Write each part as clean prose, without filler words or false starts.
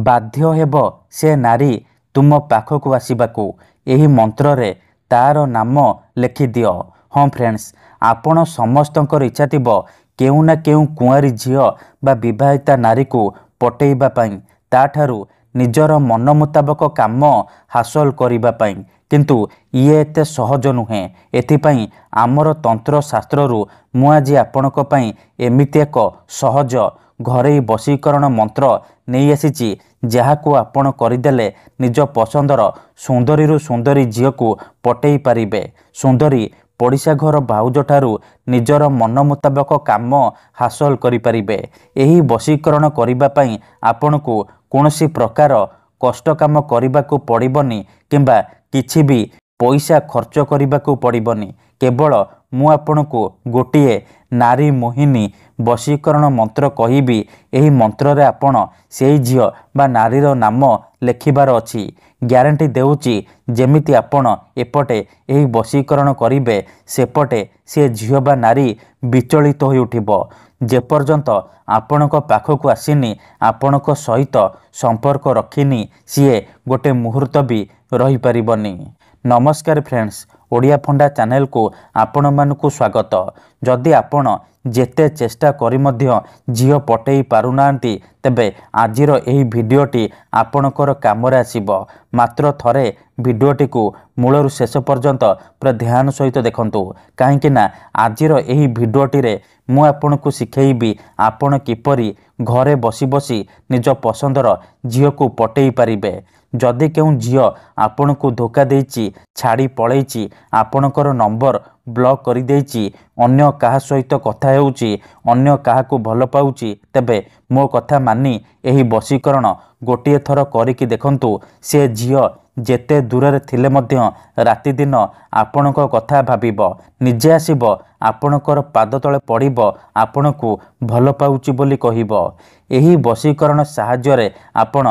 ବାଧ୍ୟ ହେବ ସେ ନାରୀ ତୁମ ପାଖକୁ ଆସିବାକୁ। ଏହି ମନ୍ତ୍ରରେ ତାର ନାମ ଲେଖିଦିଅ। ହଁ ଫ୍ରେଣ୍ଡସ୍, ଆପଣ ସମସ୍ତଙ୍କର ଇଚ୍ଛା ଥିବ କେଉଁ ନା କେଉଁ କୁଆଁରୀ ଝିଅ ବା ବିବାହିତା ନାରୀକୁ ପଟେଇବା ପାଇଁ, ତାଠାରୁ ନିଜର ମନ ମୁତାବକ କାମ ହାସଲ କରିବା ପାଇଁ। କିନ୍ତୁ ଇଏ ଏତେ ସହଜ ନୁହେଁ। ଏଥିପାଇଁ ଆମର ତନ୍ତ୍ରଶାସ୍ତ୍ରରୁ ମୁଁ ଆଜି ଆପଣଙ୍କ ପାଇଁ ଏମିତି ଏକ ସହଜ ଘରୋଇ ବଶୀକରଣ ମନ୍ତ୍ର ନେଇ ଆସିଛି, ଯାହାକୁ ଆପଣ କରିଦେଲେ ନିଜ ପସନ୍ଦର ସୁନ୍ଦରୀରୁ ସୁନ୍ଦରୀ ଝିଅକୁ ପଟେଇ ପାରିବେ। ସୁନ୍ଦରୀ ପଡ଼ିଶା ଘର ଭାଉଜଠାରୁ ନିଜର ମନ ମୁତାବକ କାମ ହାସଲ କରିପାରିବେ। ଏହି ବଶୀକରଣ କରିବା ପାଇଁ ଆପଣଙ୍କୁ କୌଣସି ପ୍ରକାର କଷ୍ଟ କାମ କରିବାକୁ ପଡ଼ିବନି କିମ୍ବା କିଛି ବି ପଇସା ଖର୍ଚ୍ଚ କରିବାକୁ ପଡ଼ିବନି। କେବଳ ମୁଁ ଆପଣଙ୍କୁ ଗୋଟିଏ ନାରୀ ମୋହିନୀ ବଶୀକରଣ ମନ୍ତ୍ର କହିବି। ଏହି ମନ୍ତ୍ରରେ ଆପଣ ସେଇ ଝିଅ ବା ନାରୀର ନାମ ଲେଖିବାର ଅଛି। ଗ୍ୟାରେଣ୍ଟି ଦେଉଛି, ଯେମିତି ଆପଣ ଏପଟେ ଏହି ବଶୀକରଣ କରିବେ, ସେପଟେ ସେ ଝିଅ ବା ନାରୀ ବିଚଳିତ ହୋଇ ଉଠିବ। ଯେପର୍ଯ୍ୟନ୍ତ ଆପଣଙ୍କ ପାଖକୁ ଆସିନି, ଆପଣଙ୍କ ସହିତ ସମ୍ପର୍କ ରଖିନି, ସିଏ ଗୋଟେ ମୁହୂର୍ତ୍ତ ବି ରହିପାରିବନି। ନମସ୍କାର ଫ୍ରେଣ୍ଡସ୍, ଓଡ଼ିଆ ଫଣ୍ଡା ଚ୍ୟାନେଲକୁ ଆପଣମାନଙ୍କୁ ସ୍ୱାଗତ। ଯଦି ଆପଣ ଯେତେ ଚେଷ୍ଟା କରି ମଧ୍ୟ ଝିଅ ପଟେଇ ପାରୁନାହାନ୍ତି, ତେବେ ଆଜିର ଏହି ଭିଡ଼ିଓଟି ଆପଣଙ୍କର କାମରେ ଆସିବ। ମାତ୍ର ଥରେ ଭିଡ଼ିଓଟିକୁ ମୂଳରୁ ଶେଷ ପର୍ଯ୍ୟନ୍ତ ପୁରା ଧ୍ୟାନ ସହିତ ଦେଖନ୍ତୁ, କାହିଁକି ନା ଆଜିର ଏହି ଭିଡ଼ିଓଟିରେ ମୁଁ ଆପଣଙ୍କୁ ଶିଖେଇବି ଆପଣ କିପରି ଘରେ ବସି ବସି ନିଜ ପସନ୍ଦର ଝିଅକୁ ପଟେଇ ପାରିବେ। ଯଦି କେଉଁ ଝିଅ ଆପଣଙ୍କୁ ଧୋକା ଦେଇଛି, ଛାଡ଼ି ପଳେଇଛି, ଆପଣଙ୍କର ନମ୍ବର ବ୍ଲକ୍ କରିଦେଇଛି, ଅନ୍ୟ କାହା ସହିତ କଥା ହେଉଛି, ଅନ୍ୟ କାହାକୁ ଭଲ ପାଉଛି, ତେବେ ମୋ କଥା ମାନି ଏହି ବଶୀକରଣ ଗୋଟିଏ ଥର କରିକି ଦେଖନ୍ତୁ। ସେ ଝିଅ ଯେତେ ଦୂରରେ ଥିଲେ ମଧ୍ୟ ରାତିଦିନ ଆପଣଙ୍କ କଥା ଭାବିବ, ନିଜେ ଆସିବ ଆପଣଙ୍କର ପାଦ ତଳେ ପଡ଼ିବ, ଆପଣଙ୍କୁ ଭଲ ପାଉଛି ବୋଲି କହିବ। ଏହି ବଶୀକରଣ ସାହାଯ୍ୟରେ ଆପଣ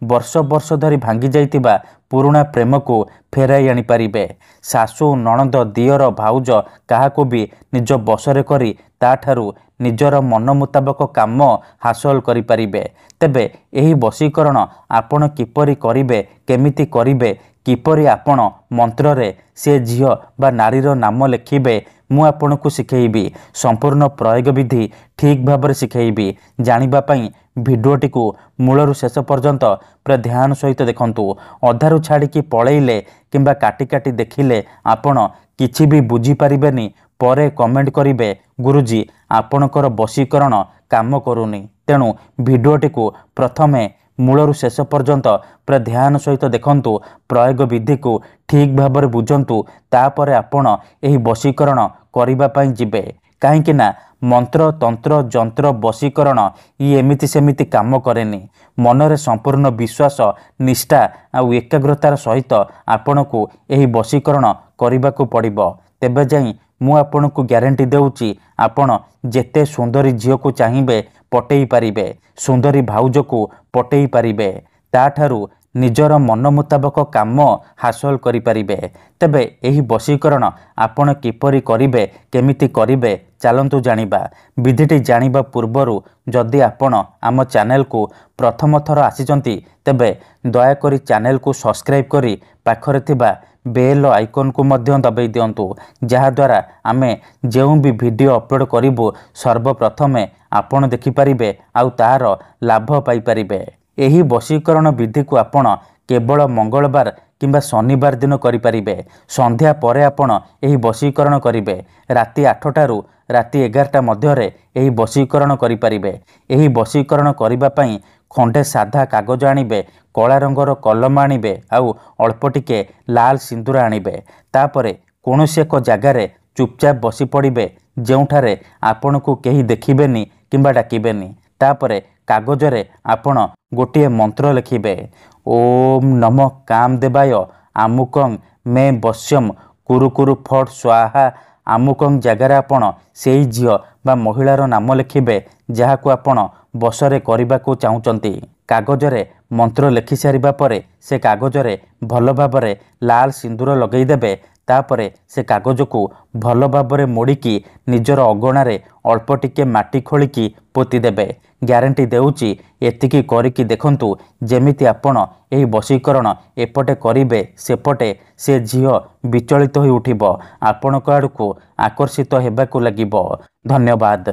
ବର୍ଷ ବର୍ଷ ଧରି ଭାଙ୍ଗି ଯାଇଥିବା ପୁରୁଣା ପ୍ରେମକୁ ଫେରାଇ ଆଣିପାରିବେ। ଶାଶୁ, ନଣନ୍ଦ, ଦିଅର, ଭାଉଜ କାହାକୁ ବି ନିଜ ବଶରେ କରି ତାଠାରୁ ନିଜର ମନ ମୁତାବକ କାମ ହାସଲ କରିପାରିବେ। ତେବେ ଏହି ବଶୀକରଣ ଆପଣ କିପରି କରିବେ, କେମିତି କରିବେ, କିପରି ଆପଣ ମନ୍ତ୍ରରେ ସେ ଝିଅ ବା ନାରୀର ନାମ ଲେଖିବେ, ମୁଁ ଆପଣଙ୍କୁ ଶିଖେଇବି। ସମ୍ପୂର୍ଣ୍ଣ ପ୍ରୟୋଗ ବିଧି ଠିକ୍ ଭାବରେ ଶିଖେଇବି। ଜାଣିବା ପାଇଁ ଭିଡ଼ିଓଟିକୁ ମୂଳରୁ ଶେଷ ପର୍ଯ୍ୟନ୍ତ ପୁରା ଧ୍ୟାନ ସହିତ ଦେଖନ୍ତୁ। ଅଧାରୁ ଛାଡ଼ିକି ପଳେଇଲେ କିମ୍ବା କାଟି କାଟି ଦେଖିଲେ ଆପଣ କିଛି ବି ବୁଝିପାରିବେନି। ପରେ କମେଣ୍ଟ କରିବେ, ଗୁରୁଜୀ ଆପଣଙ୍କର ବଶୀକରଣ କାମ କରୁନି। ତେଣୁ ଭିଡ଼ିଓଟିକୁ ପ୍ରଥମେ ମୂଳରୁ ଶେଷ ପର୍ଯ୍ୟନ୍ତ ପୁରା ଧ୍ୟାନ ସହିତ ଦେଖନ୍ତୁ, ପ୍ରୟୋଗ ବିଧିକୁ ଠିକ୍ ଭାବରେ ବୁଝନ୍ତୁ, ତାପରେ ଆପଣ ଏହି ବଶୀକରଣ କରିବା ପାଇଁ ଯିବେ। କାହିଁକି ନା ମନ୍ତ୍ର, ତନ୍ତ୍ର, ଯନ୍ତ୍ର, ବଶୀକରଣ ଇଏ ଏମିତି ସେମିତି କାମ କରେନି। ମନରେ ସମ୍ପୂର୍ଣ୍ଣ ବିଶ୍ୱାସ, ନିଷ୍ଠା ଆଉ ଏକାଗ୍ରତାର ସହିତ ଆପଣଙ୍କୁ ଏହି ବଶୀକରଣ କରିବାକୁ ପଡ଼ିବ। ତେବେ ଯାଇ ମୁଁ ଆପଣଙ୍କୁ ଗ୍ୟାରେଣ୍ଟି ଦେଉଛି, ଆପଣ ଯେତେ ସୁନ୍ଦରୀ ଝିଅକୁ ଚାହିଁବେ ପଟେଇ ପାରିବେ, ସୁନ୍ଦରୀ ଭାଉଜକୁ ପଟେଇ ପାରିବେ, ତାଠାରୁ ନିଜର ମନ ମୁତାବକ କାମ ହାସଲ କରିପାରିବେ। ତେବେ ଏହି ବଶୀକରଣ ଆପଣ କିପରି କରିବେ, କେମିତି କରିବେ, ଚାଲନ୍ତୁ ଜାଣିବା। ବିଧିଟି ଜାଣିବା ପୂର୍ବରୁ ଯଦି ଆପଣ ଆମ ଚ୍ୟାନେଲକୁ ପ୍ରଥମ ଥର ଆସିଛନ୍ତି, ତେବେ ଦୟାକରି ଚ୍ୟାନେଲକୁ ସବସ୍କ୍ରାଇବ୍ କରି ପାଖରେ ଥିବା ବେଲ୍ ଆଇକନ୍କୁ ମଧ୍ୟ ଦବାଇ ଦିଅନ୍ତୁ, ଯାହାଦ୍ୱାରା ଆମେ ଯେଉଁ ବି ଭିଡ଼ିଓ ଅପଲୋଡ଼ କରିବୁ ସର୍ବପ୍ରଥମେ ଆପଣ ଦେଖିପାରିବେ ଆଉ ତାହାର ଲାଭ ପାଇପାରିବେ। ଏହି ବଶୀକରଣ ବିଧିକୁ ଆପଣ କେବଳ ମଙ୍ଗଳବାର କିମ୍ବା ଶନିବାର ଦିନ କରିପାରିବେ। ସନ୍ଧ୍ୟା ପରେ ଆପଣ ଏହି ବଶୀକରଣ କରିବେ। ରାତି 8ଟାରୁ ରାତି 11ଟା ମଧ୍ୟରେ ଏହି ବଶୀକରଣ କରିପାରିବେ। ଏହି ବଶୀକରଣ କରିବା ପାଇଁ ଖଣ୍ଡେ ସାଧା କାଗଜ ଆଣିବେ, କଳା ରଙ୍ଗର କଲମ ଆଣିବେ ଆଉ ଅଳ୍ପ ଟିକେ ଲାଲ ସିନ୍ଦୁର ଆଣିବେ। ତାପରେ କୌଣସି ଏକ ଜାଗାରେ ଚୁପଚାପ ବସି ପଡ଼ିବେ, ଯେଉଁଠାରେ ଆପଣଙ୍କୁ କେହି ଦେଖିବେନି କିମ୍ବା ଡାକିବେନି। ତାପରେ କାଗଜରେ ଆପଣ ଗୋଟିଏ ମନ୍ତ୍ର ଲେଖିବେ। ଓମ୍ ନମଃ କାମଦେବାୟ ଆମୁକଂ ମେ ବଶ୍ୟମ୍ କୁରୁ କୁରୁ ଫଟ୍ ସ୍ୱାହା। ଆମୁକଂ ଜାଗାରେ ଆପଣ ସେଇ ଝିଅ ବା ମହିଳାର ନାମ ଲେଖିବେ, ଯାହାକୁ ଆପଣ ବଶରେ କରିବାକୁ ଚାହୁଁଛନ୍ତି। କାଗଜରେ ମନ୍ତ୍ର ଲେଖି ସାରିବା ପରେ ସେ କାଗଜରେ ଭଲ ଭାବରେ ଲାଲ ସିନ୍ଦୁର ଲଗେଇଦେବେ। ତାପରେ ସେ କାଗଜକୁ ଭଲ ଭାବରେ ମୋଡ଼ିକି ନିଜର ଅଗଣାରେ ଅଳ୍ପ ଟିକେ ମାଟି ଖୋଳିକି ପୋତିଦେବେ। ଗ୍ୟାରେଣ୍ଟି ଦେଉଛି ଏତିକି କରିକି ଦେଖନ୍ତୁ, ଯେମିତି ଆପଣ ଏହି ବଶୀକରଣ ଏପଟେ କରିବେ ସେପଟେ ସେ ଝିଅ ବିଚଳିତ ହୋଇ ଉଠିବ, ଆପଣଙ୍କ ଆଡ଼କୁ ଆକର୍ଷିତ ହେବାକୁ ଲାଗିବ। ଧନ୍ୟବାଦ।